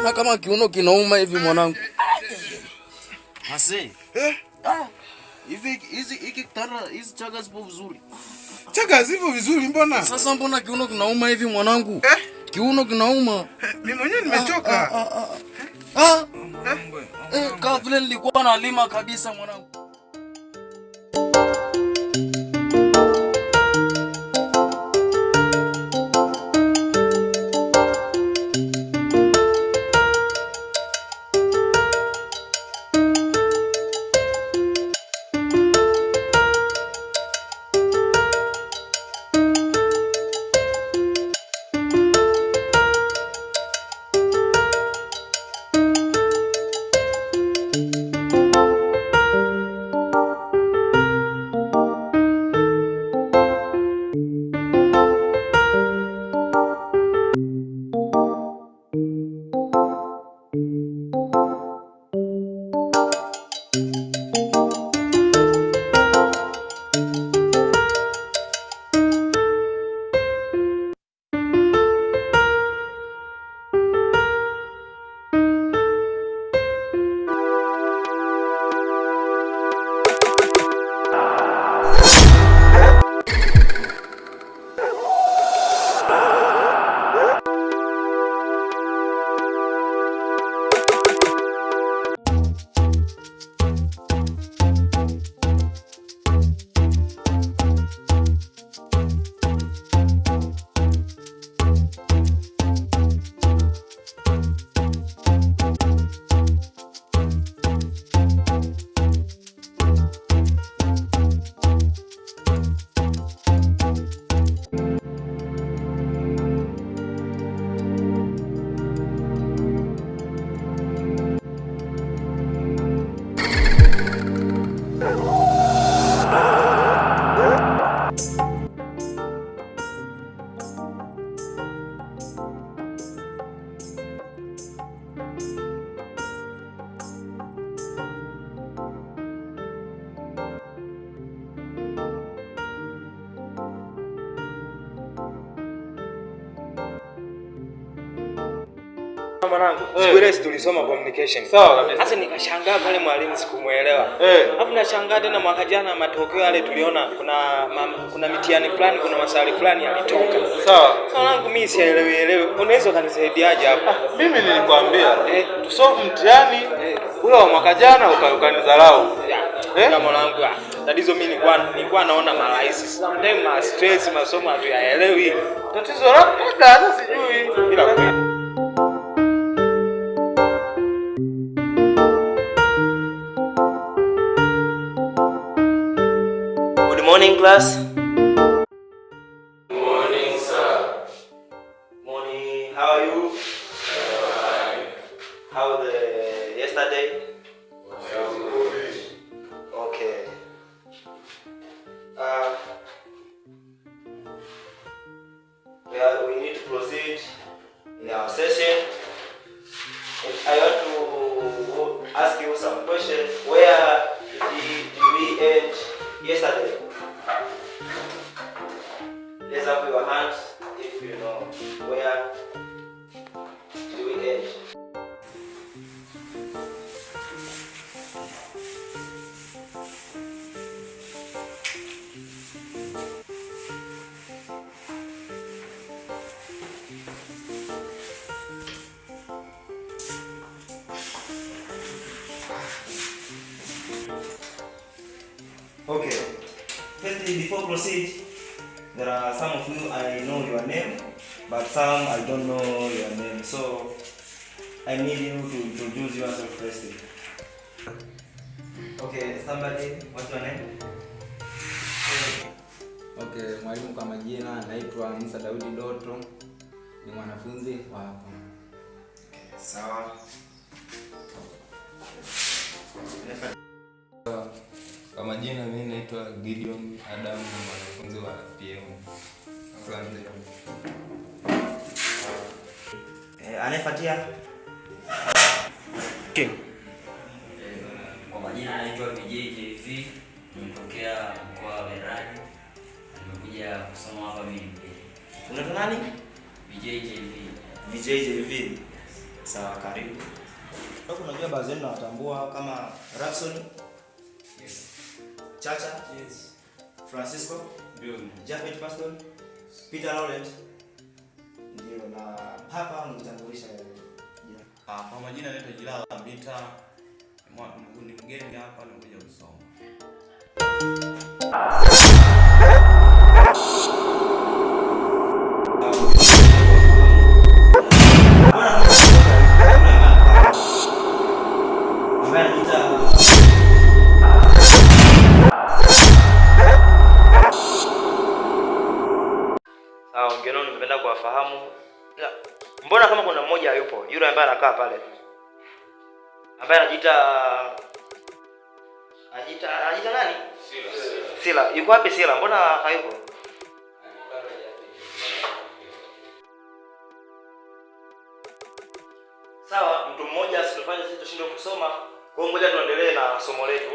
Mbona kama kiuno kinauma hivi mwanangu? Ase. Hivi hiki kitanda hizi chaga zipo vizuri. Chaga zipo vizuri mbona? Sasa mbona kiuno kinauma hivi mwanangu? Kiuno kinauma. Mimi mwenyewe nimechoka. Kama vile nilikuwa nalima kabisa mwanangu. Mwanangu, siku ile tulisoma communication. Sawa kabisa. Sasa nikashangaa pale mwalimu sikumuelewa. Alafu nashangaa tena mwaka jana matokeo yale tuliona kuna mitihani fulani, kuna maswali fulani yalitoka. Sawa. Mwanangu mimi sielewi. Unaweza kanisaidiaje hapa? Mimi nilikwambia tusolve mtihani ule wa mwaka jana ukanidharau. Ya mwanangu, tatizo mimi nilikuwa naona marahisi. Sometimes stress masomo hatuyaelewi. Tatizo lako hata sijui. Bila kweli. Good morning, class. Morning, sir. Morning. How are you? Fine. How the yesterday? Good. Okay. We need to proceed in our session. I want to ask you some questions. Where did we end yesterday? Raise up your hands if you know where did we end. Okay. Firstly, before proceed, there are some of you I know your name, but some I don't know your name. So I need you to introduce yourself firstly. Okay, somebody, what's your name? Okay, mwalimu kwa majina naitwa Musa Daudi Doto. Ni mwanafunzi wa hapa. Okay, sawa. Kwa majina mimi naitwa Gideon Adam, ni mwanafunzi wa PM. Asante. Anayefuatia? Okay. Kwa majina naitwa VJJV, nimetokea mkoa wa Merani. Nimekuja kusoma hapa mimi. Unaitwa nani? VJJV. VJJV. Sawa, karibu. Hapo unajua baadhi yenu nawatambua kama Rapson. Yes. Chacha. Yes. Francisco. Ndio. Jafet Pastor. Peter Laurent. Ndio, na hapa nitambulisha kwa majina naitwa Jilala Mbita. Ni mgeni hapa na kuja kusoma. Wengine nimependa kuwafahamu. Mbona kama kuna mmoja hayupo? Yule ambaye anakaa pale. Ambaye anajiita nani? Sila. Yuko wapi Sila? Mbona hayupo? Sawa, mtu mmoja asitufanye sisi tushinde kusoma. Kwa hiyo ngoja tuendelee na somo letu.